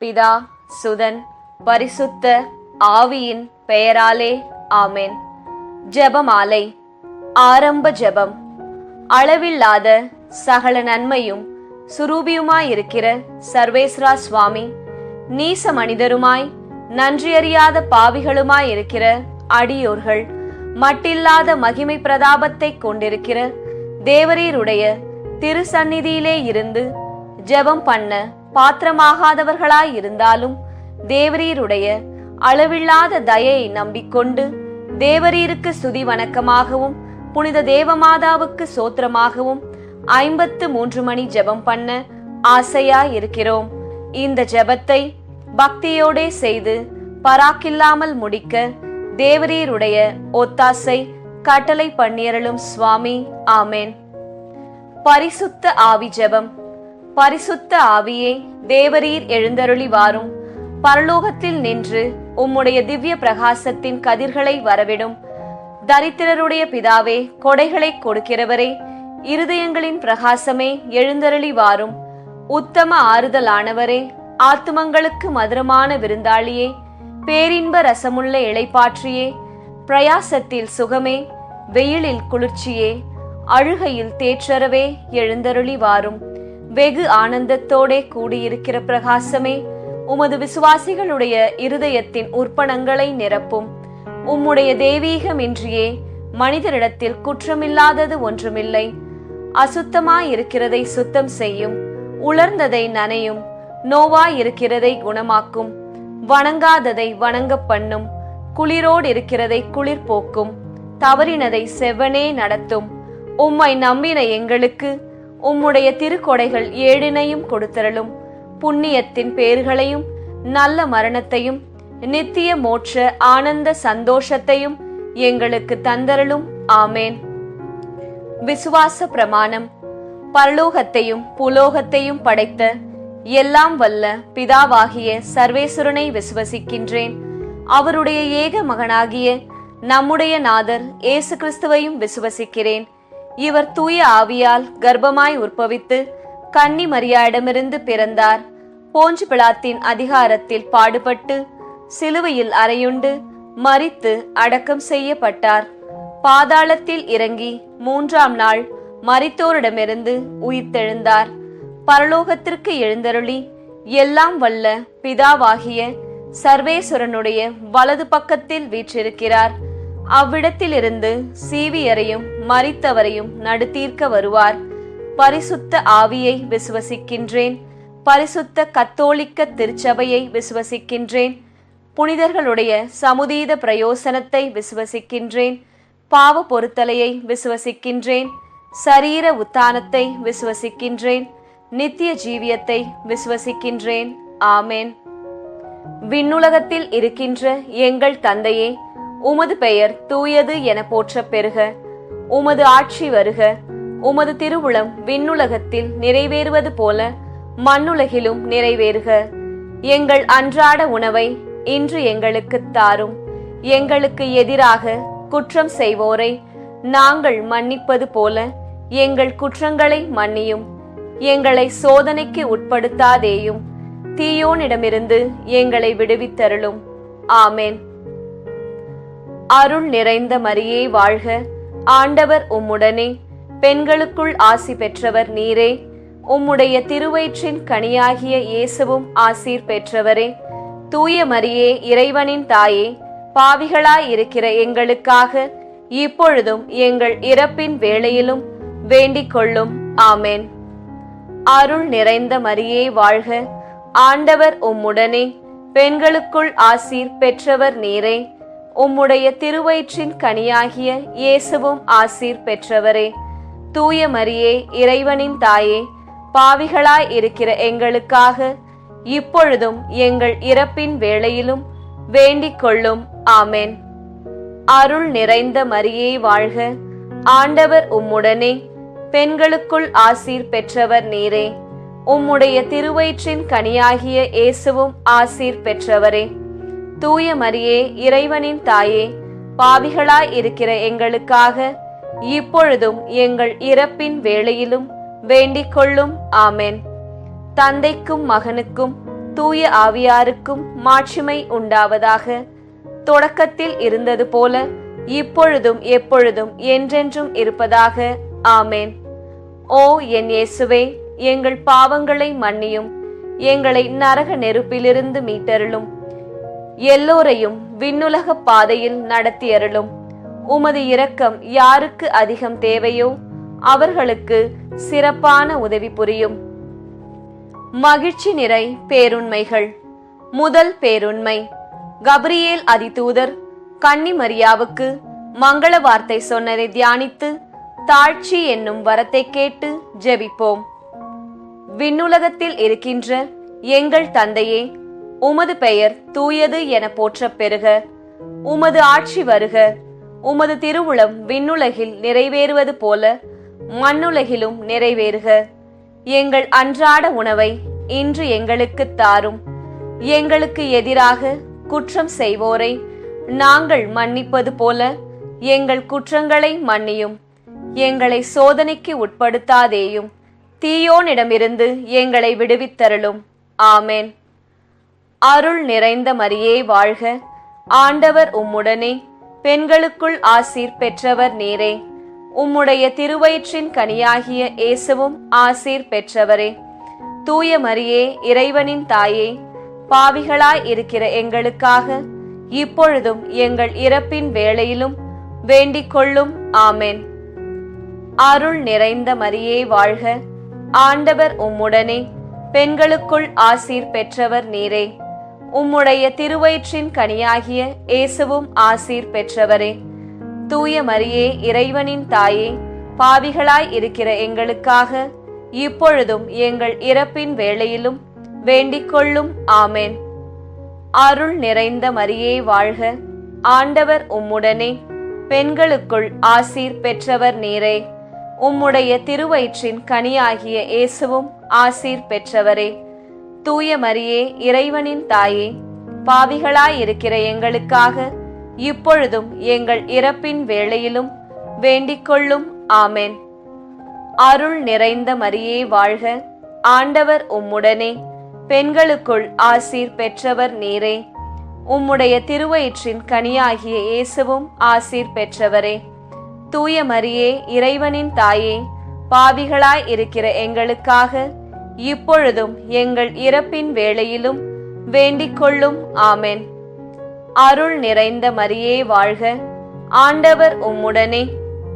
பிதா, சுதன், பரிசுத்த ஆவியின் பெயராலே ஆமென். ஜெபமாலை. ஆரம்ப ஜெபம். அளவில்லாத சகல நன்மையும் சுரூபியுமாயிருக்கிற சர்வேஸ்வரா சுவாமி, நீச மனிதருமாய் நன்றியறியாத பாவிகளுமாயிருக்கிற அடியோர்கள் மட்டில்லாத மகிமை பிரதாபத்தை கொண்டிருக்கிற தேவரீருடைய திருசந்நிதியிலே இருந்து ஜெபம் பண்ண பாத்திரமாகாதவர்களாயிருந்தாலும் தேவரீருடைய அளவில்லாத தயையை நம்பிக்கொண்டு தேவரீருக்கு ஸ்துதி வணக்கமாகவும் புனித தேவமாதாவுக்கு சோத்திரமாகவும் 53 மணி ஜெபம் பண்ண ஆசையாயிருக்கிறோம். இந்த ஜெபத்தை பக்தியோடே செய்து பராக்கில்லாமல் முடிக்க தேவரீருடைய ஒத்தாசை கட்டளை பண்ணியருளும் சுவாமி. ஆமேன். பரிசுத்த ஆவி ஜெபம். பரிசுத்த ஆவியே, தேவரீர் எழுந்தருளி வாரும். பரலோகத்தில் நின்று உம்முடைய திவ்ய பிரகாசத்தின் கதிர்களை வரவிடும். தரித்திரருடைய பிதாவே, கொடைகளை கொடுக்கிறவரே, இருதயங்களின் பிரகாசமே, எழுந்தருளி வாரும். உத்தம ஆறுதலானவரே, ஆத்துமங்களுக்கு மதுரமான விருந்தாளியே, பேரின்ப ரசமுள்ள இளைப்பாற்றியே, பிரயாசத்தில் சுகமே, வெயிலில் குளிர்ச்சியே, அழுகையில் தேற்றரவே, எழுந்தருளி வாரும். வெகு ஆனந்தத்தோடே கூடியிருக்கிற பிரகாசமே, உமது விசுவாசிகளுடைய இருதயத்தின் உற்பணங்களை நிரப்பும். உம்முடைய தெய்வீகமின்றியே மனிதரிடத்தில் குற்றமில்லாதது ஒன்றுமில்லை. அசுத்தமாயிருக்கிறதை சுத்தம் செய்யும், உலர்ந்ததை நனையும், நோவாயிருக்கிறதை குணமாக்கும், வணங்காததை வணங்க பண்ணும், குளிரோடிருக்கிறதை குளிர் போக்கும், தவறினதை செவ்வனே நடத்தும். உம்மை நம்பின எங்களுக்கு உம்முடைய திருக்கொடைகள் 7 கொடுத்தருளும். புண்ணியத்தின் பேர்களையும் நல்ல மரணத்தையும் நித்திய மோட்ச ஆனந்த சந்தோஷத்தையும் எங்களுக்கு தந்தருளும். ஆமேன். விசுவாச பிரமாணம். பரலோகத்தையும் புலோகத்தையும் படைத்த எல்லாம் வல்ல பிதாவாகிய சர்வேஸ்வரனை விசுவசிக்கின்றேன். அவருடைய ஏக மகனாகிய நம்முடைய நாதர் இயேசு கிறிஸ்துவையும் விசுவசிக்கிறேன். இவர் தூய ஆவியால் கர்ப்பமாய் உற்பவித்து கன்னி மரியாயிடமிருந்து பிறந்தார். போஞ்சு பிலாத்தின் அதிகாரத்தில் பாடுபட்டு சிலுவையில் அறையுண்டு மரித்து அடக்கம் செய்யப்பட்டார். பாதாளத்தில் இறங்கி 3ஆம் நாள் மரித்தோரிடமிருந்து உயிர்த்தெழுந்தார். பரலோகத்திற்கு எழுந்தருளி எல்லாம் வல்ல பிதாவாகிய சர்வேஸ்வரனுடைய வலது பக்கத்தில் வீற்றிருக்கிறார். அவ்விடத்திலிருந்து சீவியரையும் மரித்தவரையும் நடுத்தீர்க்க வருவார். பரிசுத்த ஆவியை விசுவசிக்கின்றேன். பரிசுத்த கத்தோலிக்க திருச்சபையை விசுவசிக்கின்றேன். புனிதர்களுடைய சமுதீத பிரயோசனத்தை விசுவசிக்கின்றேன். பாவ பொறுத்தலையை விசுவசிக்கின்றேன். சரீர உத்தானத்தை விசுவசிக்கின்றேன். நித்திய ஜீவியத்தை விசுவசிக்கின்றேன். ஆமேன். விண்ணுலகத்தில் இருக்கின்ற எங்கள் தந்தையே, உமது பெயர் தூயது என போற்ற பெறுக. உமது ஆட்சி வருக. உமது திருவுளம் விண்ணுலகத்தில் நிறைவேறுவது போல மண்ணுலகிலும் நிறைவேறுக. எங்கள் அன்றாட உணவை இன்று எங்களுக்கு தாரும். எங்களுக்கு எதிராக குற்றம் செய்வோரை நாங்கள் மன்னிப்பது போல எங்கள் குற்றங்களை மன்னியும். எங்களை சோதனைக்கு உட்படுத்தாதேயும், தீயோனிடமிருந்து எங்களை விடுவித்தருளும். ஆமேன். அருள் நிறைந்த மரியே வாழ்க. ஆண்டவர் உம்முடனே, பெண்களுக்குள் ஆசி பெற்றவர் நீரே. உம்முடைய திருவயிற்றின் கனியாகிய இயேசுவும் ஆசீர் பெற்றவரே. தூய மரியே, இறைவனின் தாயே, பாவிகளாய் இருக்கிற எங்களுக்காக இப்பொழுதும் எங்கள் இறப்பின் வேளையிலும் வேண்டிக் கொள்ளும். ஆமேன். அருள் நிறைந்த மரியே வாழ்க. ஆண்டவர் உம்முடனே, பெண்களுக்குள் ஆசீர் பெற்றவர் நீரே. உம்முடைய திருவயிற்றின் கனியாகிய இயேசுவும் ஆசீர் பெற்றவரே. தூய மரியே, இறைவனின் தாயே, பாவிகளாய் இருக்கிற எங்களுக்காக இப்பொழுதும் எங்கள் இறப்பின் வேளையிலும் வேண்டிக் கொள்ளும். ஆமேன். அருள் நிறைந்த மரியே வாழ்க. ஆண்டவர் உம்முடனே, பெண்களுக்குள் ஆசீர் பெற்றவர் நீரே. உம்முடைய திருவயிற்றின் கனியாகிய இயேசுவும் ஆசீர் பெற்றவரே. தூய மரியே, இறைவனின் தாயே, பாவிகளாய் இருக்கிற எங்களுக்காக இப்பொழுதும் எங்கள் இறப்பின் வேளையிலும் வேண்டிக் கொள்ளும். ஆமேன். தந்தைக்கும் மகனுக்கும் தூய ஆவியாருக்கும் மாட்சிமை உண்டாவதாக. தொடக்கத்தில் இருந்தது போல இப்பொழுதும் எப்பொழுதும் என்றென்றும் இருப்பதாக. ஆமேன். ஓ என் இயேசுவே, எங்கள் பாவங்களை மன்னியும், எங்களை நரக நெருப்பிலிருந்து மீட்டருளும், எல்லோரையும் விண்ணுலக பாதையில் நடத்தியருளும். உமது இரக்கம் யாருக்கு அதிகம் தேவையோ அவர்களுக்கு சிறப்பான உதவி புரியும். மகிழ்ச்சி நிறை பேருண்மைகள். முதல் பேருண்மை, கபிரியேல் அதிதூதர் கன்னி மரியாவுக்கு மங்கள வார்த்தை சொன்னதை தியானித்து தாழ்ச்சி என்னும் வரத்தை கேட்டு ஜெபிப்போம். விண்ணுலகத்தில் இருக்கின்ற எங்கள் தந்தையே, உமது பெயர் தூயது என போற்றப் பெறுக. உமது ஆட்சி வருக. உமது திருவுளம் விண்ணுலகில் நிறைவேறுவது போல மண்ணுலகிலும் நிறைவேறுக. எங்கள் அன்றாட உணவை இன்று எங்களுக்கு தாரும். எங்களுக்கு எதிராக குற்றம் செய்வோரை நாங்கள் மன்னிப்பது போல எங்கள் குற்றங்களை மன்னியும். எங்களை சோதனைக்கு உட்படுத்தாதேயும், தீயோனிடமிருந்து எங்களை விடுவித்தருளும். ஆமேன். அருள் நிறைந்த மரியே வாழ்க. ஆண்டவர் உம்முடனே, பெண்களுக்குள் ஆசீர் பெற்றவர் நீரே. உம்முடைய திருவயிற்றின் கனியாகிய இயேசுவும் ஆசீர் பெற்றவரே. தூய மரியே, இறைவனின் தாயே, பாவிகளாய் இருக்கிற எங்களுக்காக இப்பொழுதும் எங்கள் இறப்பின் வேளையிலும் வேண்டிக் கொள்ளும். ஆமேன். அருள் நிறைந்த மரியே வாழ்க. ஆண்டவர் உம்முடனே, பெண்களுக்குள் ஆசீர் பெற்றவர் நீரே. உம்முடைய திருவயிற்றின் கனியாகிய இயேசுவும் ஆசீர் பெற்றவரே. தூய மரியே, இறைவனின் தாயே, பாவிகளாய் இருக்கிற எங்களுக்காக இப்பொழுதும் எங்கள் இறப்பின் வேளையிலும் வேண்டிக் கொள்ளும். ஆமேன். அருள் நிறைந்த மரியே வாழ்க. ஆண்டவர் உம்முடனே, பெண்களுக்குள் ஆசீர் பெற்றவர் நீரே. உம்முடைய திருவயிற்றின் கனியாகிய இயேசுவும் ஆசீர் பெற்றவரே. தூய மரியே, இறைவனின் தாயே, பாவிகளாய் இருக்கிற எங்களுக்காக இப்பொழுதும் எங்கள் இறப்பின் வேளையிலும் வேண்டிக் கொள்ளும். ஆமேன். அருள் நிறைந்த மரியே வாழ்க. ஆண்டவர் உம்முடனே, பெண்களுக்குள் ஆசீர் பெற்றவர் நீரே. உம்முடைய திருவயிற்றின் கனியாகிய இயேசுவும் ஆசீர் பெற்றவரே. தூய மரியே, இறைவனின் தாயே, பாவிகளாய் இருக்கிற எங்களுக்காக இப்பொழுதும் எங்கள் இறப்பின் வேளையிலும் வேண்டிக் கொள்ளும். ஆமேன். அருள் நிறைந்த மரியே வாழ்க. ஆண்டவர் உம்முடனே,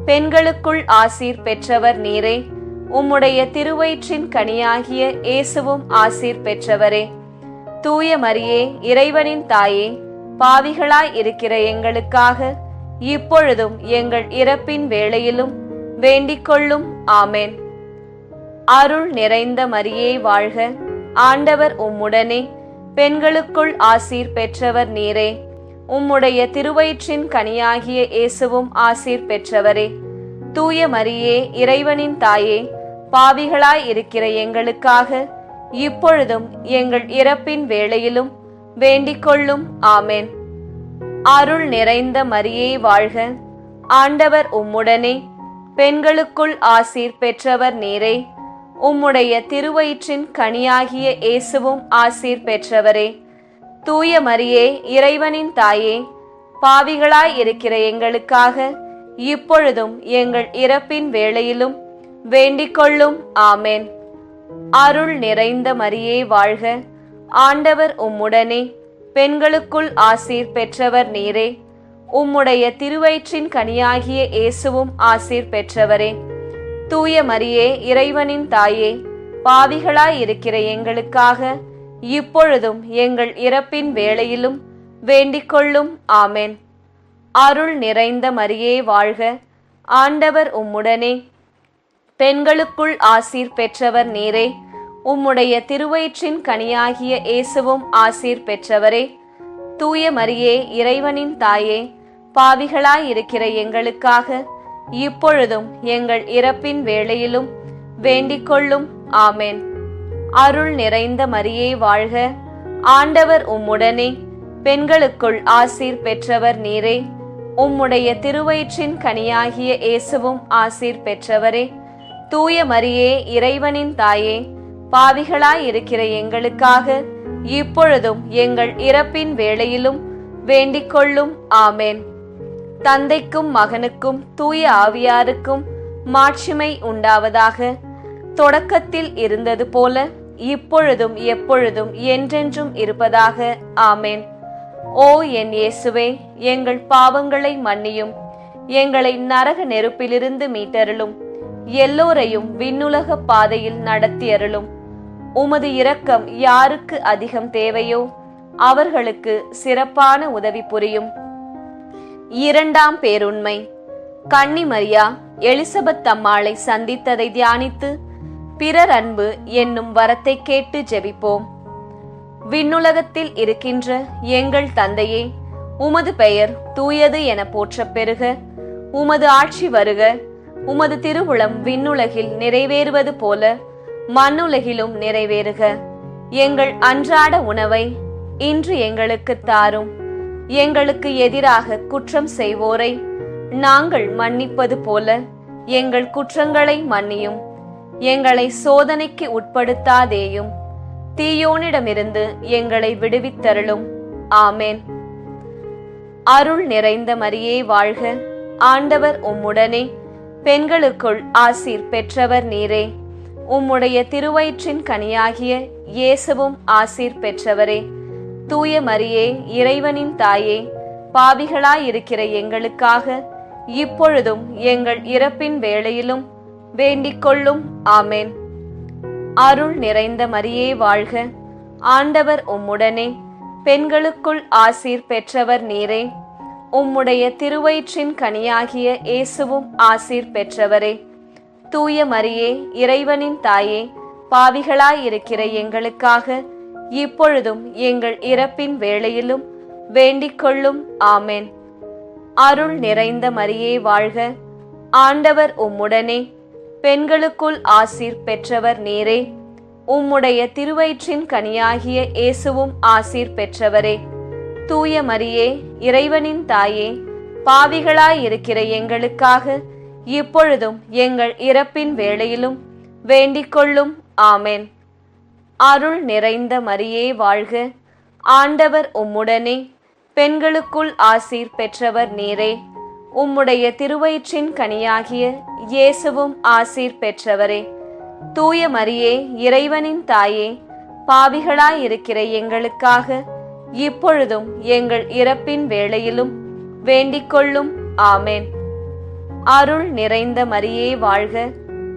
பெண்களுக்குள் ஆசீர் பெற்றவர் நீரே. உம்முடைய திருவயிற்றின் கனியாகிய இயேசுவும் ஆசீர் பெற்றவரே. தூய மரியே, இறைவனின் தாயே, பாவிகளாய் இருக்கிற எங்களுக்காக இப்பொழுதும் எங்கள் இறப்பின் வேளையிலும் வேண்டிக் கொள்ளும். ஆமேன். அருள் நிறைந்த மரியே வாழ்க. ஆண்டவர் உம்முடனே, பெண்களுக்குள் ஆசீர் பெற்றவர் நீரே. உம்முடைய திருவயிற்றின் கனியாகிய இயேசுவும் ஆசீர் பெற்றவரே. தூய மரியே, இறைவனின் தாயே, பாவிகளாய் இருக்கிற எங்களுக்காக இப்பொழுதும் எங்கள் இறப்பின் வேளையிலும் வேண்டிக் கொள்ளும். ஆமேன். அருள் நிறைந்த மரியே வாழ்க. ஆண்டவர் உம்முடனே, பெண்களுக்குள் ஆசீர் பெற்றவர் நீரே. உம்முடைய திருவயிற்றின் கனியாகிய இயேசுவும் ஆசீர் பெற்றவரே. தூய மரியே, இறைவனின் தாயே, பாவிகளாய் இருக்கிற எங்களுக்காக இப்பொழுதும் எங்கள் இறப்பின் வேளையிலும் வேண்டிக் கொள்ளும். ஆமேன். அருள் நிறைந்த மரியே வாழ்க. ஆண்டவர் உம்முடனே, பெண்களுக்குள் ஆசீர் பெற்றவர் நீரே. உம்முடைய திருவயிற்றின் கனியாகிய இயேசுவும் ஆசீர் பெற்றவரே. தூய மரியே, இறைவனின் தாயே, பாவிகளாய் இருக்கிற எங்களுக்காக இப்பொழுதும் எங்கள் இறப்பின் வேளையிலும் வேண்டிக் கொள்ளும். ஆமேன். அருள் நிறைந்த மரியே வாழ்க. ஆண்டவர் உம்முடனே, பெண்களுக்குள் ஆசீர் பெற்றவர் நீரே. உம்முடைய திருவயிற்றின் கனியாகிய இயேசுவும் ஆசீர் பெற்றவரே. தூய மரியே, இறைவனின் தாயே, பாவிகளாய் இருக்கிற எங்களுக்காக இப்பொழுதும் எங்கள் இறப்பின் வேளையிலும் வேண்டிக் கொள்ளும். ஆமேன். அருள் நிறைந்த மரியே வாழ்க. ஆண்டவர் உம்முடனே, பெண்களுக்குள் ஆசீர் பெற்றவர் நீரே. உம்முடைய திருவயிற்றின் கனியாகிய இயேசுவும் ஆசீர் பெற்றவரே. தூய மரியே, இறைவனின் தாயே, பாவிகளாய் இருக்கிற எங்களுக்காக இப்பொழுதும் எங்கள் இறப்பின் வேளையிலும் வேண்டிக் கொள்ளும். ஆமேன். தந்தைக்கும் மகனுக்கும் தூய ஆவியாருக்கும் மாட்சிமை உண்டாவதாக. தொடக்கத்தில் இருந்தது போல இப்பொழுதும் எப்பொழுதும் என்றென்றும் இருப்பதாக. ஆமேன். ஓ என் இயேசுவே, எங்கள் பாவங்களை மன்னியும், எங்களை நரக நெருப்பிலிருந்து மீட்டருளும், எல்லோரையும் விண்ணுலக பாதையில் நடத்தியருளும். உமது இரக்கம் யாருக்கு அதிகம் தேவையோ அவர்களுக்கு சிறப்பான உதவி புரியும். இரண்டாம் பேருண்மை. கன்னிமரியா எலிசபெத் அம்மாளை சந்தித்ததை தியானித்து பிறர் அன்பு என்னும் வரத்தை கேட்டு ஜெபிப்போம். விண்ணுலகத்தில் இருக்கின்ற எங்கள் தந்தையே, உமது பெயர் தூயது என போற்றப் பெறுக. உமது ஆட்சி வருக. உமது திருவுளம் விண்ணுலகில் நிறைவேறுவது போல மண்ணுலகிலும் நிறைவேறுக. எங்கள் அன்றாட உணவை இன்று எங்களுக்கு தாரும். எங்களுக்கு எதிராக குற்றம் செய்வோரை நாங்கள் மன்னிப்பது போல எங்கள் குற்றங்களை மன்னியும். எங்களை சோதனைக்கு உட்படுத்தாதேயும், தீயோனிடமிருந்து எங்களை விடுவித்தருளும். ஆமேன். அருள் நிறைந்த மரியே வாழ்க. ஆண்டவர் உம்முடனே, பெண்களுக்குள் ஆசீர் பெற்றவர் நீரே. உம்முடைய திருவயிற்றின் கனியாகிய இயேசுவும் ஆசீர் பெற்றவரே. தூய மரியே, இறைவனின் தாயே, பாவிகளாயிருக்கிற எங்களுக்காக இப்பொழுதும் எங்கள் இறப்பின் வேளையிலும் வேண்டிக் கொள்ளும். ஆமேன். அருள் நிறைந்த மரியே வாழ்க. ஆண்டவர் உம்முடனே, பெண்களுக்குள் ஆசீர் பெற்றவர் நீரே. உம்முடைய திருவயிற்றின் கனியாகிய இயேசுவும் ஆசீர் பெற்றவரே. தூய மரியே, இறைவனின் தாயே, பாவிகளாயிருக்கிற எங்களுக்காக இப்பொழுதும் எங்கள் இறப்பின் வேளையிலும் வேண்டிக் கொள்ளும். ஆமேன். அருள் நிறைந்த மரியே வாழ்க. ஆண்டவர் உம்முடனே, பெண்களுக்குள் ஆசீர் பெற்றவர் நீரே. உம்முடைய திருவயிற்றின் கனியாகிய இயேசுவும் ஆசீர் பெற்றவரே. தூய மரியே, இறைவனின் தாயே, பாவிகளாயிருக்கிற எங்களுக்காக இப்பொழுதும் எங்கள் இறப்பின் வேளையிலும் வேண்டிக் கொள்ளும். ஆமேன். அருள் நிறைந்த மரியே வாழ்க. ஆண்டவர் உம்முடனே, பெண்களுக்குள் ஆசீர் பெற்றவர் நீரே. உம்முடைய திருவயிற்றின் கனியாகிய இயேசுவும் ஆசீர் பெற்றவரே. தூய மரியே, இறைவனின் தாயே, பாவிகளாயிருக்கிற எங்களுக்காக இப்பொழுதும் எங்கள் இறப்பின் வேளையிலும் வேண்டிக் கொள்ளும். ஆமேன். அருள் நிறைந்த மரியே வாழ்க.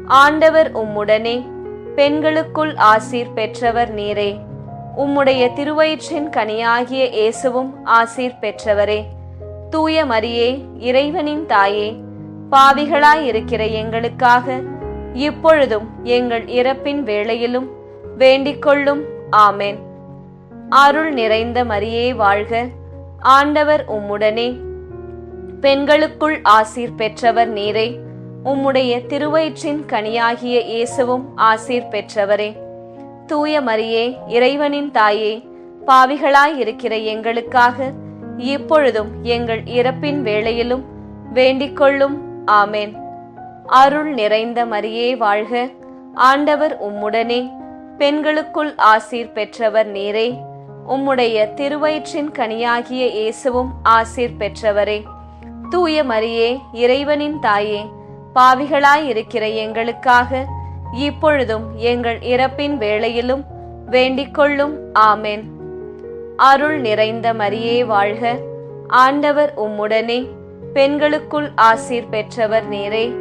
ஆண்டவர் உம்முடனே, பெண்களுக்குள் ஆசீர் பெற்றவர் நீரே. உம்முடைய திருவயிற்றின் கனியாகிய இயேசுவும் ஆசீர் பெற்றவரே. தூய மரியே, இறைவனின் தாயே, பாவிகளாயிருக்கிற எங்களுக்காக இப்பொழுதும் எங்கள் இறப்பின் வேளையிலும் வேண்டிக் கொள்ளும். ஆமேன். அருள் நிறைந்த மரியே வாழ்க. ஆண்டவர் உம்முடனே, பெண்களுக்குள் ஆசீர் பெற்றவர் நீரே. உம்முடைய திருவயிற்றின் கனியாகிய இயேசுவும் ஆசீர் பெற்றவரே. தூய மரியே, இறைவனின் தாயே, பாவிகளாயிருக்கிற எங்களுக்காக இப்பொழுதும் எங்கள் இறப்பின் வேளையிலும் வேண்டிக் கொள்ளும். ஆமேன். அருள் நிறைந்த மரியே வாழ்க. ஆண்டவர் உம்முடனே, பெண்களுக்குள் ஆசீர் பெற்றவர் நீரே. உம்முடைய திருவயிற்றின் கனியாகிய இயேசுவும் ஆசீர் பெற்றவரே. தூய மரியே, இறைவனின் தாயே, பாவிகளாயிருக்கிற எங்களுக்காக இப்பொழுதும் எங்கள் இறப்பின் வேளையிலும் வேண்டிக் கொள்ளும். ஆமேன். அருள் நிறைந்த மரியே வாழ்க. ஆண்டவர் உம்முடனே, பெண்களுக்குள் ஆசீர் பெற்றவர் நீரே.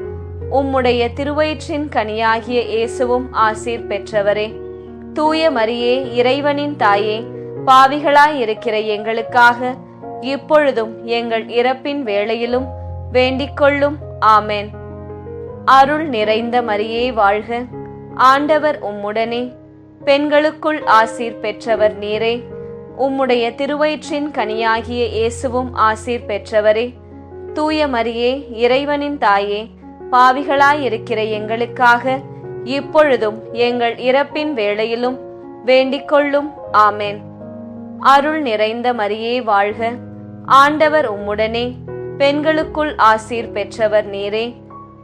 உம்முடைய திருவயிற்றின் கனியாகிய இயேசுவும் ஆசீர் பெற்றவரே. தூய மரியே, இறைவனின் தாயே, பாவிகளாயிருக்கிற எங்களுக்காக இப்பொழுதும் எங்கள் இறப்பின் வேளையிலும் வேண்டிக் கொள்ளும். ஆமேன். அருள் நிறைந்த மரியே வாழ்க. ஆண்டவர் உம்முடனே, பெண்களுக்குள் ஆசீர் பெற்றவர் நீரே. உம்முடைய திருவயிற்றின் கனியாகிய இயேசுவும் ஆசீர் பெற்றவரே. தூய மரியே, இறைவனின் தாயே, பாவிகளாயிருக்கிற எங்களுக்காக இப்பொழுதும் எங்கள் இறப்பின் வேளையிலும் வேண்டிக் கொள்ளும். ஆமேன். அருள் நிறைந்த மரியே வாழ்க. ஆண்டவர் உம்முடனே, பெண்களுக்குள் ஆசீர் பெற்றவர் நீரே.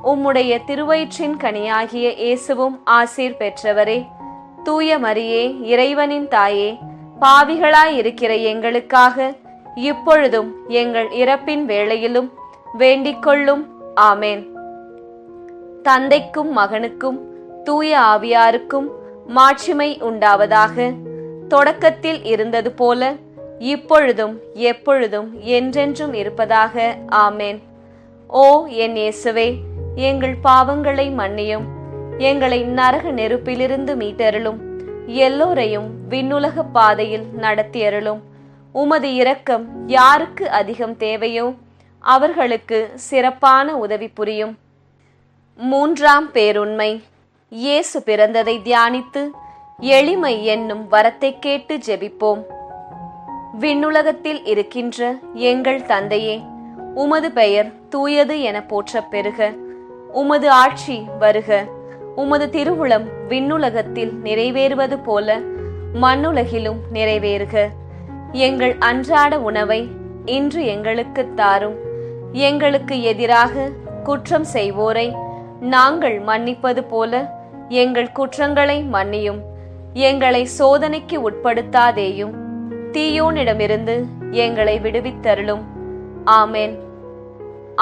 உம்முடைய திருவயிற்றின் கனியாகிய இயேசுவும் ஆசீர் பெற்றவரே. தூய மரியே, இறைவனின் தாயே, பாவிகளாயிருக்கிற எங்களுக்காக இப்பொழுதும் எங்கள் இறப்பின் வேளையிலும் வேண்டிக்கொள்ளும். ஆமேன். தந்தைக்கும் மகனுக்கும் தூய ஆவியாருக்கும் மாட்சிமை உண்டாவதாக. தொடக்கத்தில் இருந்தது போல இப்பொழுதும் எப்பொழுதும் என்றென்றும் இருப்பதாக. ஆமேன். ஓ என் இயேசுவே, எங்கள் பாவங்களை மன்னியும், எங்களை நரக நெருப்பிலிருந்து மீட்டருளும், எல்லோரையும் விண்ணுலக பாதையில் நடத்தியருளும். உமது இரக்கம் யாருக்கு அதிகம் தேவையோ அவர்களுக்கு சிறப்பான உதவி புரியும். மூன்றாம் பேருண்மை. இயேசு பிறந்ததை தியானித்து எளிமை என்னும் வரத்தை கேட்டு ஜெபிப்போம். விண்ணுலகத்தில் இருக்கின்ற எங்கள் தந்தையே, உமது பெயர் தூயது என போற்றப் பெறுக. உமது ஆட்சி வருக. உமது திருவுளம் விண்ணுலகத்தில் நிறைவேறுவது போல மண்ணுலகிலும் நிறைவேறுக. எங்கள் அன்றாட உணவை இன்று எங்களுக்கு தாரும். எங்களுக்கு எதிராக குற்றம் செய்வோரை நாங்கள் மன்னிப்பது போல எங்கள் குற்றங்களை மன்னியும். எங்களை சோதனைக்கு உட்படுத்தாதேயும், தீயோனிடமிருந்து எங்களை விடுவித்தருளும். ஆமேன்.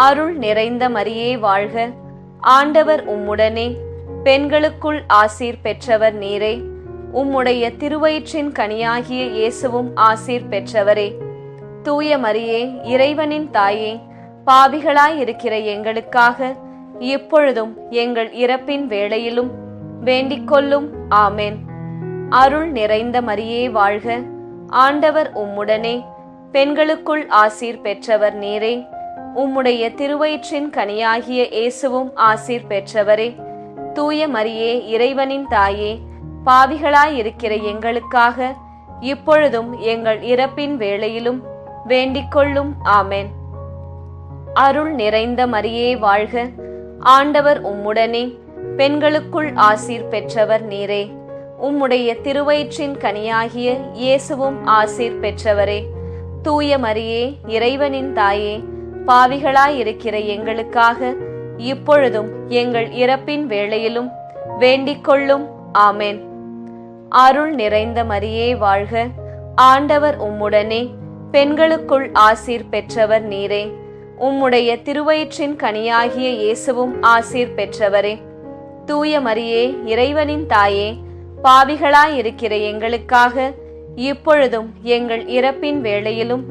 அருள் நிறைந்த மரியே வாழ்க. ஆண்டவர் உம்முடனே, பெண்களுக்குள் ஆசீர் பெற்றவர் நீரே. உம்முடைய திருவயிற்றின் கனியாகிய இயேசுவும் ஆசீர் பெற்றவரே. தூய மரியே, இறைவனின் தாயே, பாவிகளாயிருக்கிற எங்களுக்காக இப்பொழுதும் எங்கள் இறப்பின் வேளையிலும் வேண்டிக்கொள்ளும். ஆமேன். அருள் நிறைந்த மரியே வாழ்க. ஆண்டவர் உம்முடனே, பெண்களுக்குள் ஆசீர் பெற்றவர் நீரே. உம்முடைய திருவயிற்றின் கனியாகிய இயேசுவும் ஆசீர் பெற்றவரே. தூய மரியே, இறைவனின் தாயே, பாவிகளாயிருக்கிற எங்களுக்காக இப்பொழுதும் எங்கள் இறப்பின் வேளையிலும் வேண்டிக்கொள்ளும். ஆமேன். அருள் நிறைந்த மரியே வாழ்க. ஆண்டவர் உம்முடனே, பெண்களுக்குள் ஆசீர் பெற்றவர் நீரே. உம்முடைய திருவயிற்றின் கனியாகிய இயேசுவும் ஆசீர் பெற்றவரே. தூய மரியே, இறைவனின் தாயே, பாவிகளாயிருக்கிற எங்களுக்காக இப்பொழுதும் எங்கள் இறப்பின் வேளையிலும் வேண்டிக்கொள்ளும். ஆமேன். அருள் நிறைந்த மரியே வாழ்க. ஆண்டவர் உம்முடனே, பெண்களுக்குள் ஆசீர் பெற்றவர் நீரே. உம்முடைய திருவயிற்றின் கனியாகிய இயேசுவும் ஆசீர் பெற்றவரே. தூய மரியே, இறைவனின் தாயே, பாவிகளாயிருக்கிற எங்களுக்காக இப்பொழுதும் எங்கள் இறப்பின் வேளையிலும்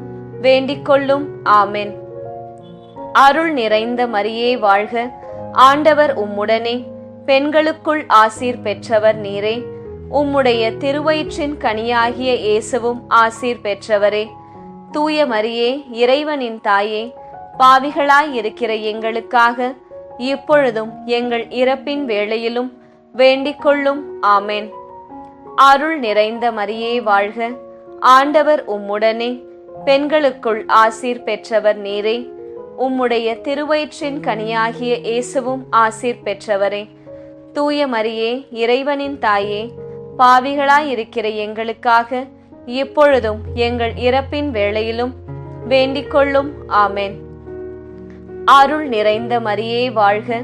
வேண்டிக்கொள்ளும். ஆமேன். அருள் நிறைந்த மரியே வாழ்க. ஆண்டவர் உம்முடனே, பெண்களுக்குள் ஆசீர் பெற்றவர் நீரே. உம்முடைய திருவயிற்றின் கனியாகிய இயேசுவும் ஆசீர் பெற்றவரே. தூய மரியே, இறைவனின் தாயே, பாவிகளாயிருக்கிற எங்களுக்காக இப்பொழுதும் எங்கள் இறப்பின் வேளையிலும் வேண்டிக்கொள்ளும். ஆமேன். அருள் நிறைந்த மரியே வாழ்க. ஆண்டவர் உம்முடனே, பெண்களுக்குள் ஆசீர் பெற்றவர் நீரே. உம்முடைய திருவயிற்றின் கனியாகிய இயேசுவும் ஆசீர் பெற்றவரே. தூய மரியே, இறைவனின் தாயே, பாவிகளாயிருக்கிற எங்களுக்காக இப்பொழுதும் எங்கள் இறப்பின் வேளையிலும் வேண்டிக்கொள்ளும். ஆமேன். அருள் நிறைந்த மரியே வாழ்க.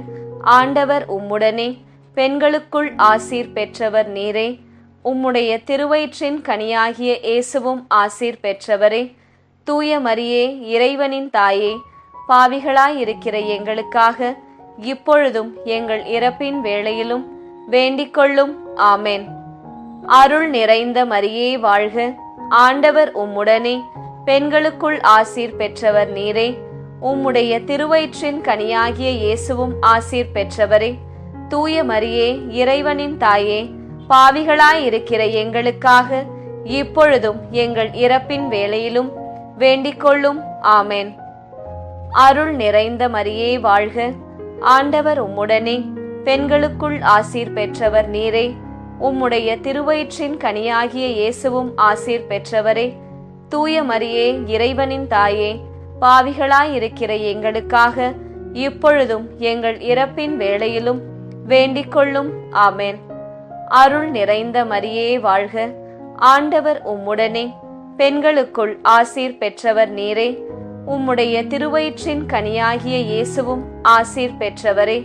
ஆண்டவர் உம்முடனே, பெண்களுக்குள் ஆசீர் பெற்றவர் நீரே. உம்முடைய திருவயிற்றின் கனியாகிய இயேசுவும் ஆசீர் பெற்றவரே. தூய மரியே, இறைவனின் தாயே, பாவிகளாயிருக்கிற எங்களுக்காக இப்பொழுதும் எங்கள் இறப்பின் வேளையிலும் வேண்டிக்கொள்ளும். ஆமேன். அருள் நிறைந்த மரியே வாழ்க. ஆண்டவர் உம்முடனே, பெண்களுக்குள் ஆசீர் பெற்றவர் நீரே. உம்முடைய திருவயிற்றின் கனியாகிய இயேசுவும் ஆசீர் பெற்றவரே. தூய மரியே, இறைவனின் தாயே, பாவிகளாயிருக்கிற எங்களுக்காக இப்பொழுதும் எங்கள் இறப்பின் வேளையிலும் வேண்டிக்கொள்ளும். ஆமேன். அருள் நிறைந்த மரியே வாழ்க. ஆண்டவர் உம்முடனே, பெண்களுக்குள் ஆசீர் பெற்றவர் நீரே. உம்முடைய திருவயிற்றின் கனியாகிய இயேசுவும் ஆசீர் பெற்றவரே. தூய மரியே, இறைவனின் தாயே, பாவிகளாயிருக்கிற எங்களுக்காக இப்பொழுதும் எங்கள் இறப்பின் வேளையிலும் வேண்டிக்கொள்ளும். ஆமேன். அருள் நிறைந்த மரியே வாழ்க. ஆண்டவர் உம்முடனே, பெண்களுக்குள் ஆசீர் பெற்றவர் நீரே. உம்முடைய திருவயிற்றின் கனியாகிய இயேசுவும் ஆசீர் பெற்றவரே.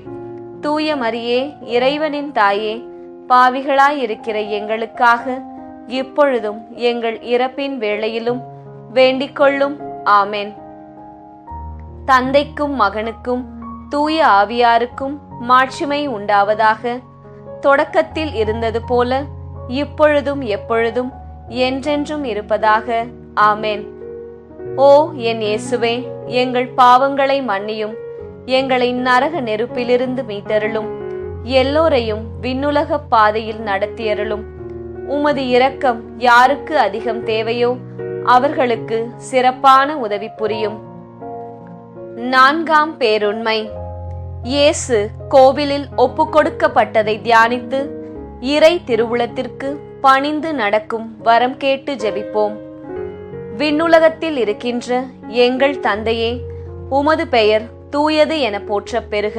தூய மரியே, இறைவனின் தாயே, பாவிகளாயிருக்கிற எங்களுக்காக இப்பொழுதும் எங்கள் இறப்பின் வேளையிலும் வேண்டிக்கொள்ளும். ஆமென். தந்தைக்கும் மகனுக்கும் தூய ஆவியாருக்கும் மாட்சிமை உண்டாவதாக. தொடக்கத்தில் இருந்தது போல இப்பொழுதும் எப்பொழுதும் என்றென்றும் இருப்பதாக. ஆமென். ஓ என் இயேசுவே, எங்கள் பாவங்களை மன்னியும், எங்களை நரக நெருப்பிலிருந்து மீட்டருளும், எல்லோரையும் விண்ணுலக பாதையில் நடத்தியருளும். உமது இரக்கம் யாருக்கு அதிகம் தேவையோ அவர்களுக்கு சிறப்பான உதவி புரியும். 4ஆம் பேருண்மை. இயேசு கோவிலில் ஒப்புக்கொடுக்கப்பட்டதை தியானித்து இறை திருவுளத்திற்கு பணிந்து நடக்கும் வரம் கேட்டு ஜெபிப்போம். விண்ணுலகத்தில் இருக்கின்ற எங்கள் தந்தையே, உமது பெயர் தூயது என போற்றப் பெறுக.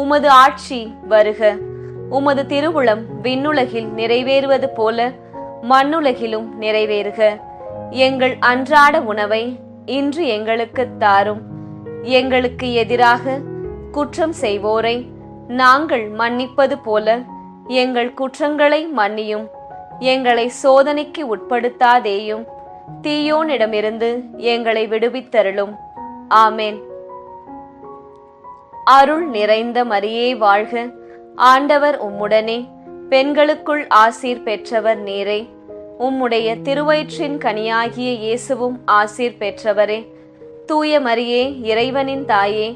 உமது ஆட்சி வருக. உமது திருவுளம் விண்ணுலகில் நிறைவேறுவது போல மண்ணுலகிலும் நிறைவேறுக. எங்கள் அன்றாட உணவை இன்று எங்களுக்கு தாரும். எங்களுக்கு எதிராக குற்றம் செய்வோரை நாங்கள் மன்னிப்பது போல எங்கள் குற்றங்களை மன்னியும். எங்களை சோதனைக்கு உட்படுத்தாதேயும், தீயோனிடமிருந்து எங்களை விடுவித்தருளும். ஆமென். அருள் நிறைந்த மரியே வாழ்க. ஆண்டவர் உம்முடனே, பெண்களுக்குள் ஆசீர் பெற்றவர் நீரே. உம்முடைய திருவயிற்றின் கனியாகிய இயேசுவும் ஆசீர் பெற்றவரே. தூய மரியே, இறைவனின் தாயே,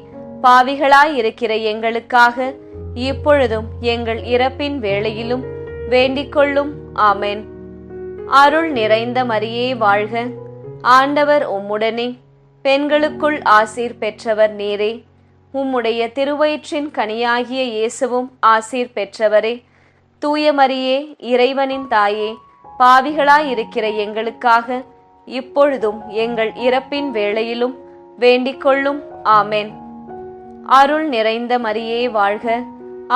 பாவிகளாயிருக்கிற எங்களுக்காக இப்பொழுதும் எங்கள் இறப்பின் வேளையிலும் வேண்டிக்கொள்ளும். ஆமென். அருள் நிறைந்த மரியே வாழ்க. ஆண்டவர் உம்முடனே, பெண்களுக்குள் ஆசீர் பெற்றவர் நீரே. உம்முடைய திருவயிற்றின் கனியாகிய இயேசுவும் ஆசீர் பெற்றவரே. தூய மரியே, இறைவனின் தாயே, பாவிகளாயிருக்கிற எங்களுக்காக இப்பொழுதும் எங்கள் இறப்பின் வேளையிலும் வேண்டிக்கொள்ளும். ஆமென். அருள் நிறைந்த மரியே வாழ்க.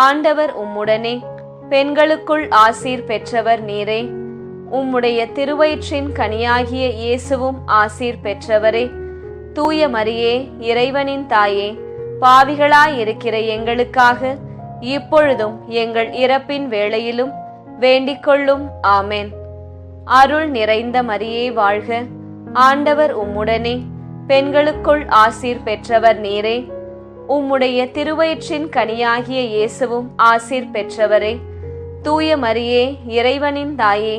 ஆண்டவர் உம்முடனே, பெண்களுக்குள் ஆசீர் பெற்றவர் நீரே. உம்முடைய திருவயிற்றின் கனியாகிய இயேசுவும் ஆசீர் பெற்றவரே. தூய மரியே, இறைவனின் தாயே, பாவிகளாயிருக்கிற எங்களுக்காக இப்பொழுதும் எங்கள் இறப்பின் வேளையிலும் வேண்டிக்கொள்ளும். ஆமென். அருள் நிறைந்த மரியே வாழ்க. ஆண்டவர் உம்முடனே, பெண்களுக்குள் ஆசீர் பெற்றவர் நீரே. உம்முடைய திருவயிற்றின் கனியாகிய இயேசுவும் ஆசீர் பெற்றவரே. தூய மரியே, இறைவனின் தாயே,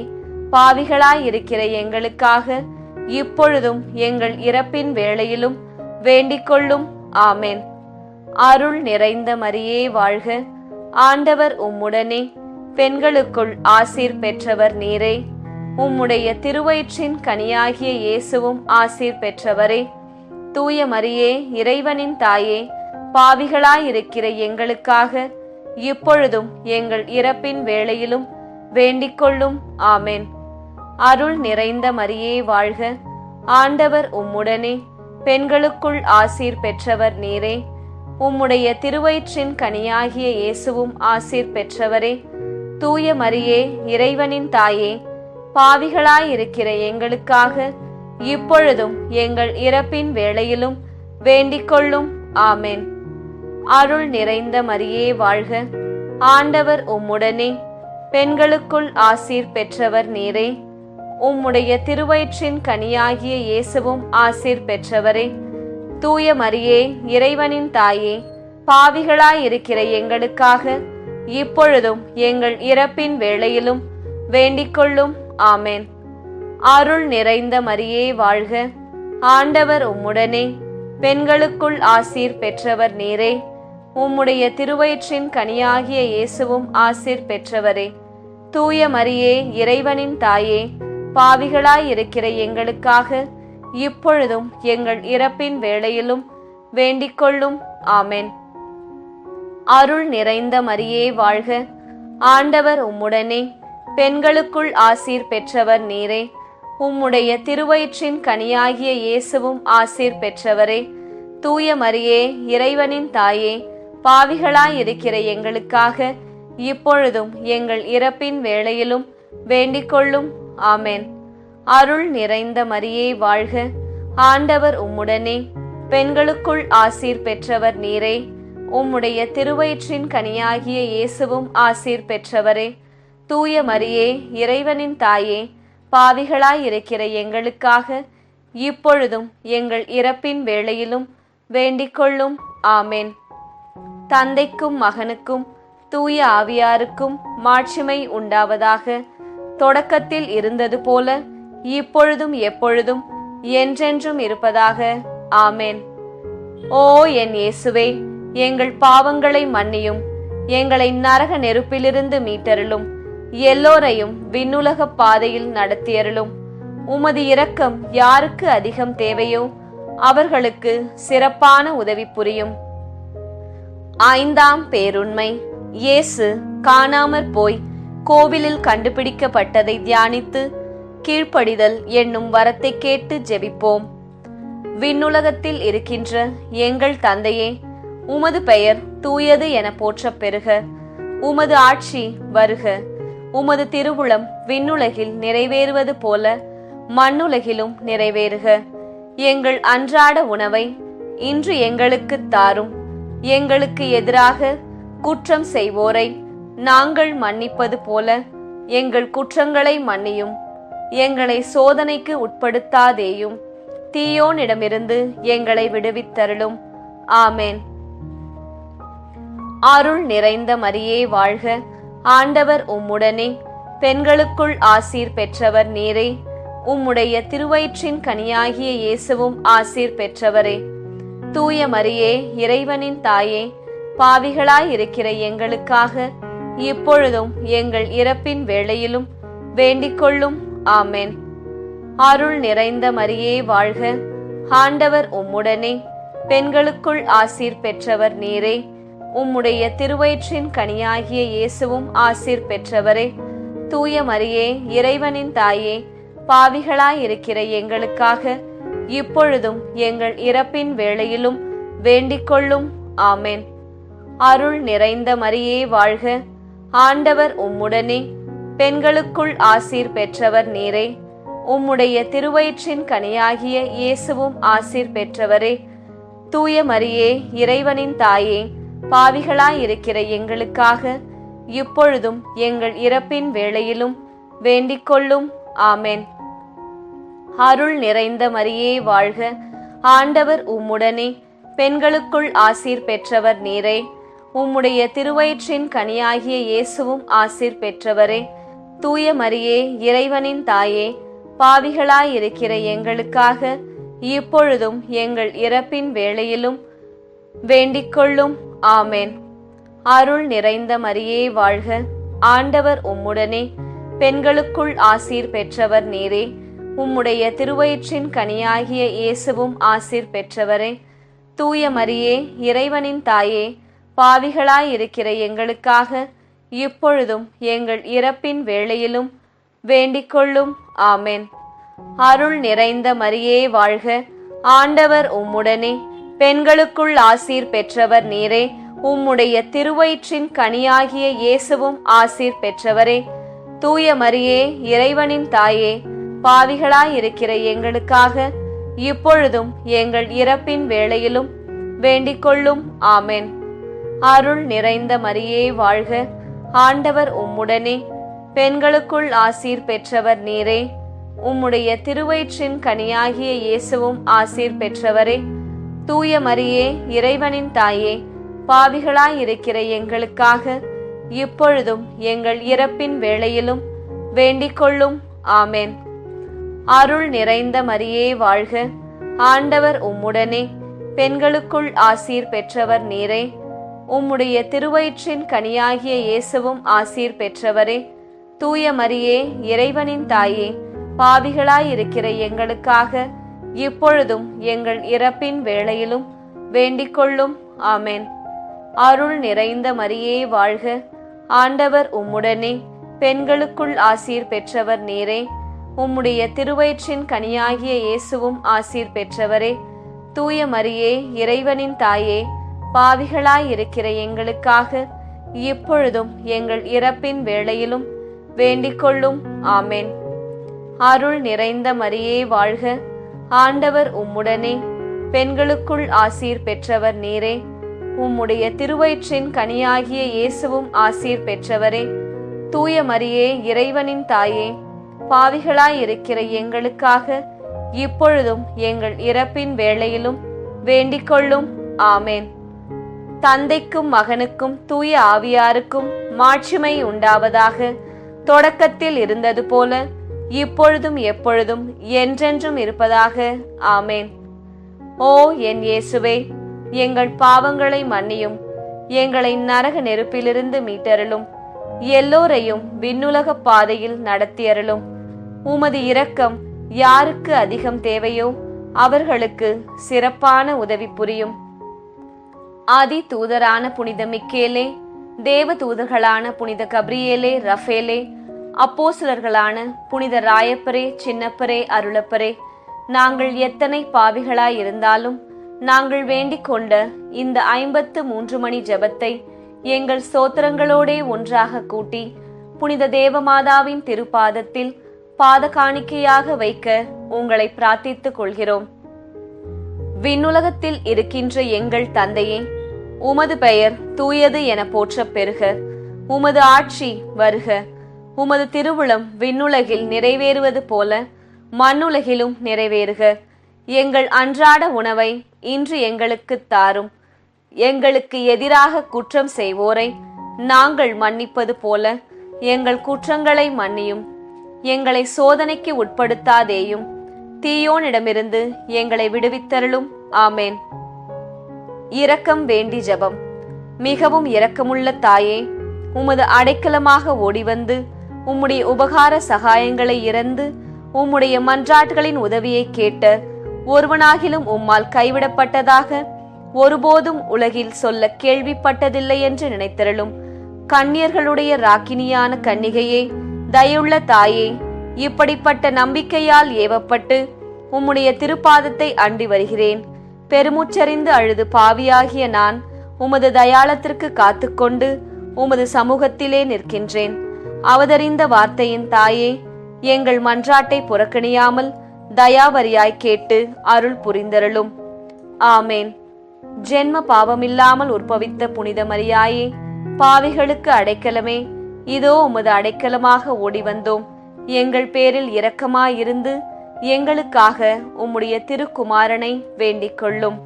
பாவிகளாயிருக்கிற எங்களுக்காக இப்பொழுதும் எங்கள் இறப்பின் வேளையிலும் வேண்டிக்கொள்ளும். ஆமென். அருள் நிறைந்த மரியே வாழ்க. ஆண்டவர் உம்முடனே, பெண்களுக்குள் ஆசீர் பெற்றவர் நீரே. உம்முடைய திருவயிற்றின் கனியாகிய இயேசுவும் ஆசீர் பெற்றவரே. தூய மரியே, இறைவனின் தாயே, பாவிகளாயிருக்கிற எங்களுக்காக இப்பொழுதும் எங்கள் இறப்பின் வேளையிலும் வேண்டிக்கொள்ளும். ஆமென். அருள் நிறைந்த மரியே வாழ்க. ஆண்டவர் உம்முடனே, பெண்களுக்குள் ஆசீர் பெற்றவர் நீரே. உம்முடைய திருவயிற்றின் கனியாகிய இயேசுவும் ஆசீர் பெற்றவரே. தூய மரியே, இறைவனின் தாயே, பாவிகளாயிருக்கிற எங்களுக்காக இப்பொழுதும் எங்கள் இறப்பின் வேளையிலும் வேண்டிக்கொள்ளும். ஆமென். அருள் நிறைந்த மரியே வாழ்க. ஆண்டவர் உம்முடனே, பெண்களுக்குள் ஆசீர் பெற்றவர் நீரே. உம்முடைய திருவயிற்றின் கனியாகிய இயேசுவும் ஆசீர் பெற்றவரே. தூய மரியே, இறைவனின் தாயே, பாவிகளாயிருக்கிற எங்களுக்காக இப்பொழுதும் எங்கள் இறப்பின் வேளையிலும் வேண்டிக்கொள்ளும். ஆமென். அருள் நிறைந்த மரியே வாழ்க. ஆண்டவர் உம்முடனே, பெண்களுக்குள் ஆசீர் பெற்றவர் நீரே. உம்முடைய திருவயிற்றின் கனியாகிய இயேசுவும் ஆசீர் பெற்றவரே. தூய மரியே, இறைவனின் தாயே, பாவிகளாயிருக்கிற எங்களுக்காக இப்பொழுதும் எங்கள் இறப்பின் வேளையிலும் வேண்டிக்கொள்ளும். ஆமென். அருள் நிறைந்த மரியே வாழ்க. ஆண்டவர் உம்முடனே, பெண்களுக்குள் ஆசீர் பெற்றவர் நீரே. உம்முடைய திருவயிற்றின் கனியாகிய இயேசுவும் ஆசீர் பெற்றவரே. தூய மரியே, இறைவனின் தாயே, பாவிகளாயிருக்கிற எங்களுக்காக இப்பொழுதும் எங்கள் இறப்பின் வேளையிலும் வேண்டிக்கொள்ளும். ஆமென். அருள் நிறைந்த மரியே வாழ்க. ஆண்டவர் உம்முடனே, பெண்களுக்குள் ஆசீர் பெற்றவர் நீரே. உம்முடைய திருவயிற்றின் கனியாகிய இயேசுவும் ஆசீர் பெற்றவரே. தூய மரியே, இறைவனின் தாயே, பாவிகளாயிருக்கிற எங்களுக்காக இப்பொழுதும் எங்கள் இறப்பின் வேளையிலும் வேண்டிக்கொள்ளும். ஆமேன். தந்தைக்கும் மகனுக்கும் தூய ஆவியாருக்கும் மாட்சிமை உண்டாவதாக. தொடக்கத்தில் இருந்தது போல இப்பொழுதும் எப்பொழுதும் என்றென்றும் இருப்பதாக. ஆமேன். ஓ என் இயேசுவே, எங்கள் பாவங்களை மன்னியும், எங்களை நரக நெருப்பிலிருந்து மீட்டருளும், எல்லோரையும் விண்ணுலக பாதையில் நடத்தியருளும். உமது இரக்கம் யாருக்கு அதிகம் தேவையோ அவர்களுக்கு சிறப்பான உதவி புரியும். ஐந்தாம் பேருண்மை. இயேசு காணாமற் போய் கோவிலில் கண்டுபிடிக்கப்பட்டதை தியானித்து கீழ்ப்படிதல் என்னும் வரத்தை கேட்டு ஜெபிப்போம். விண்ணுலகத்தில் இருக்கின்ற எங்கள் தந்தையே, உமது பெயர் தூயது என போற்றப் பெறுக. உமது ஆட்சி வருக. உமது திருவுளம் விண்ணுலகில் நிறைவேறுவது போல மண்ணுலகிலும் நிறைவேறுக. எங்கள் அன்றாட உணவை இன்று எங்களுக்கு தாரும். எங்களுக்கு எதிராக குற்றம் செய்வோரை நாங்கள் மன்னிப்பது போல எங்கள் குற்றங்களை மன்னியும். எங்களை சோதனைக்கு உட்படுத்தாதேயும், தீயோனிடமிருந்து எங்களை விடுவித்தருளும். ஆமேன். அருள் நிறைந்த மரியே வாழ்க. ஆண்டவர் உம்முடனே, பெண்களுக்குள் ஆசீர் பெற்றவர் நீரே. உம்முடைய திருவயிற்றின் கனியாகிய இயேசுவும் ஆசீர் பெற்றவரே. தூய மரியே, இறைவனின் தாயே, பாவிகளாயிருக்கிற எங்களுக்காக இப்பொழுதும் எங்கள் இறப்பின் வேளையிலும் வேண்டிக்கொள்ளும். ஆமேன். அருள் நிறைந்த மரியே வாழ்க. ஆண்டவர் உம்முடனே, பெண்களுக்குள் ஆசீர் பெற்றவர் நீரே. உம்முடைய திருவயிற்றின் கனியாகிய இயேசுவும் ஆசீர் பெற்றவரே. தூய மரியே, இறைவனின் தாயே, பாவிகளாயிருக்கிற எங்களுக்காக இப்பொழுதும் எங்கள் இறப்பின் வேளையிலும் வேண்டிக்கொள்ளும். ஆமேன். அருள் நிறைந்த மரியே வாழ்க. ஆண்டவர் உம்முடனே, பெண்களுக்குள் ஆசீர் பெற்றவர் நீரே. உம்முடைய திருவயிற்றின் கனியாகிய இயேசுவும் ஆசீர் பெற்றவரே. தூய மரியே, இறைவனின் தாயே, பாவிகளாயிருக்கிற எங்களுக்காக இப்பொழுதும் எங்கள் இறப்பின் வேளையிலும் வேண்டிக்கொள்ளும். ஆமேன். அருள் நிறைந்த மரியே வாழ்க. ஆண்டவர் உம்முடனே, பெண்களுக்குள் ஆசீர் பெற்றவர் நீரே. உம்முடைய திருவயிற்றின் கனியாகிய இயேசுவும் ஆசீர் பெற்றவரே. தூய மரியே, இறைவனின் தாயே, பாவிகளாயிருக்கிற எங்களுக்காக இப்பொழுதும் எங்கள் இறப்பின் வேளையிலும் வேண்டிக்கொள்ளும். ஆமேன். அருள் நிறைந்த மரியே வாழ்க. ஆண்டவர் உம்முடனே, பெண்களுக்குள் ஆசீர் பெற்றவர் நீரே. உம்முடைய திருவயிற்றின் கனியாகிய இயேசுவும் ஆசீர் பெற்றவரே. தூய மரியே, இறைவனின் தாயே, பாவிகளாயிருக்கிற எங்களுக்காக இப்பொழுதும் எங்கள் இறப்பின் வேளையிலும் வேண்டிக்கொள்ளும். ஆமேன். அருள் நிறைந்த மரியே வாழ்க. ஆண்டவர் உம்முடனே, பெண்களுக்குள் ஆசீர் பெற்றவர் நீரே. உம்முடைய திருவயிற்றின் கனியாகிய இயேசுவும் ஆசீர் பெற்றவரே. தூய மரியே, இறைவனின் தாயே, பாவிகளாயிருக்கிற எங்களுக்காக இப்பொழுதும் எங்கள் இறப்பின் வேளையிலும் வேண்டிக்கொள்ளும். ஆமேன். அருள் நிறைந்த மரியே வாழ்க. ஆண்டவர் உம்முடனே, பெண்களுக்குள் ஆசீர் பெற்றவர் நீரே. உம்முடைய திருவயிற்றின் கனியாகிய இயேசுவும் ஆசீர் பெற்றவரே. தூய மரியே, இறைவனின் தாயே, பாவிகளாயிருக்கிற எங்களுக்காக இப்பொழுதும் எங்கள் இறப்பின் வேளையிலும் வேண்டிக்கொள்ளும். ஆமேன். அருள் நிறைந்த மரியே வாழ்க. ஆண்டவர் உம்முடனே, பெண்களுக்குள் ஆசீர் பெற்றவர் நீரே. உம்முடைய திருவயிற்றின் கனியாகிய இயேசுவும் ஆசீர் பெற்றவரே. தூய மரியே, இறைவனின் தாயே, பாவிகளாயிருக்கிற எங்களுக்காக இப்பொழுதும் எங்கள் இறப்பின் வேளையிலும் வேண்டிக்கொள்ளும். ஆமேன். அருள் நிறைந்த மரியே வாழ்க. ஆண்டவர் உம்முடனே, பெண்களுக்குள் ஆசீர் பெற்றவர் நீரே. உம்முடைய திருவயிற்றின் கனியாகிய இயேசுவும் ஆசீர் பெற்றவரே. தூய மரியே, இறைவனின் தாயே, பாவிகளாயிருக்கிற எங்களுக்காக இப்பொழுதும் எங்கள் இறப்பின் வேளையிலும் வேண்டிக்கொள்ளும். ஆமேன். அருள் நிறைந்த மரியே வாழ்க. ஆண்டவர் உம்முடனே, பெண்களுக்குள் ஆசீர் பெற்றவர் நீரே. உம்முடைய திருவயிற்றின் கனியாகிய இயேசுவும் ஆசீர் பெற்றவரே. தூய மரியே, இறைவனின் தாயே, பாவிகளாயிருக்கிற எங்களுக்காக இப்பொழுதும் எங்கள் இறப்பின் வேளையிலும் வேண்டிக் கொள்ளும். ஆமேன். தந்தைக்கும் மகனுக்கும் தூய ஆவியாருக்கும் மாட்சிமை உண்டாவதாக. தொடக்கத்தில் இருந்தது போல இப்பொழுதும் எப்பொழுதும் என்றென்றும் இருப்பதாக. ஆமேன். ஓ என் இயேசுவே, எங்கள் பாவங்களை மன்னியும், எங்களை நரக நெருப்பிலிருந்து மீட்டருளும், எல்லோரையும் விண்ணுலக பாதையில் நடத்தியருளும். உமது இரக்கம் யாருக்கு அதிகம் தேவையோ அவர்களுக்கு சிறப்பான உதவி புரியும். ஆதி தூதரான புனித மிக்கேலே, தேவ தூதர்களான புனித கப்ரியேலே, ரஃபேலே, அப்போஸ்தலர்களான புனித ராயப்பரே, சின்னப்பரே, அருளப்பரே, நாங்கள் எத்தனை பாவிகளாயிருந்தாலும் நாங்கள் வேண்டிக் கொண்ட இந்த 53 மணி ஜெபத்தை எங்கள் ஸ்தோத்திரங்களோடே ஒன்றாக கூட்டி புனித தேவமாதாவின் திருப்பாதத்தில் பாத காணிக்கையாக வைக்க உங்களை பிரார்த்தித்துக் கொள்கிறோம். விண்ணுலகத்தில் இருக்கின்ற எங்கள் தந்தையே, உமது பெயர் தூயது என போற்றப் பெறுக. உமது ஆட்சி வருக. உமது திருவுளம் விண்ணுலகில் நிறைவேறுவது போல மண்ணுலகிலும் நிறைவேறுக. எங்கள் அன்றாட உணவை இன்று எங்களுக்கு தாரும். எங்களுக்கு எதிராக குற்றம் செய்வோரை நாங்கள் மன்னிப்பது போல எங்கள் குற்றங்களை மன்னியும். எங்களை சோதனைக்கு உட்படுத்தாதேயும், தீயோனிடமிருந்து எங்களை விடுவித்தருளும். ஆமேன். இரக்கம் வேண்டி ஜெபம். மிகவும் இரக்கமுள்ள தாயே, உமது அடைக்கலமாக ஓடிவந்து உம்முடைய உபகார சகாயங்களை இறந்து உம்முடைய மன்றாட்டுகளின் உதவியை கேட்ட ஒருவனாகிலும் உம்மால் கைவிடப்பட்டதாக ஒருபோதும் உலகில் சொல்ல கேள்விப்பட்டதில்லை என்று நினைத்தருளும். கன்னியர்களுடைய ராக்கினியான கன்னிகையே, தயுள்ள தாயே, இப்படிப்பட்ட நம்பிக்கையால் ஏவப்பட்டு உம்முடைய திருப்பாதத்தை அண்டி வருகிறேன். பெருமுச்சரிந்து அழுது பாவியாகிய நான் உமது தயாளத்திற்கு காத்துக்கொண்டு உமது சமூகத்திலே நிற்கின்றேன். அவதறிந்த வார்த்தையின் தாயே, எங்கள் மன்றாட்டை புறக்கணியாமல் தயாவரியாய் கேட்டு அருள் புரிந்தருளும். ஆமேன். ஜென்ம பாவமில்லாமல் உற்பவித்த புனித மரியாயே, பாவிகளுக்கு அடைக்கலமே, இதோ உமது அடைக்கலமாக ஓடி வந்தோம். எங்கள் பேரில் இரக்கமாயிருந்து எங்களுக்காக உம்முடைய திருக்குமாரனை வேண்டிக் கொள்ளும்.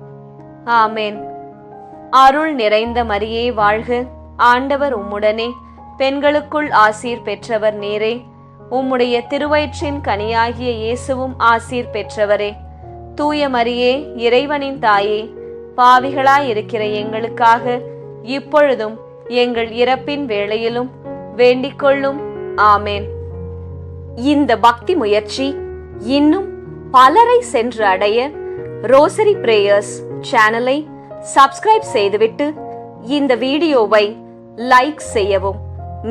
ஆமேன். அருள் நிறைந்த மரியே வாழ்க. ஆண்டவர் உம்முடனே, பெண்களுக்குள் ஆசீர் பெற்றவர் நீரே. உம்முடைய திருவயிற்றின் கனியாகிய இயேசுவும் ஆசீர் பெற்றவரே. தூய மரியே, இறைவனின் தாயே, பாவிகளாயிருக்கிற எங்களுக்காக இப்பொழுதும் எங்கள் இறப்பின் வேளையிலும் வேண்டிக் கொள்ளும். ஆமேன். இந்த பக்தி முயற்சி இன்னும் பலரை சென்று அடைய ரோசரி பிரேயர்ஸ் சேனலை சப்ஸ்கிரைப் செய்துவிட்டு இந்த வீடியோவை லைக் செய்யவும்.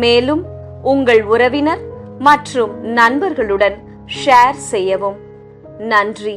மேலும் உங்கள் உறவினர் மற்றும் நண்பர்களுடன் ஷேர் செய்யவும். நன்றி.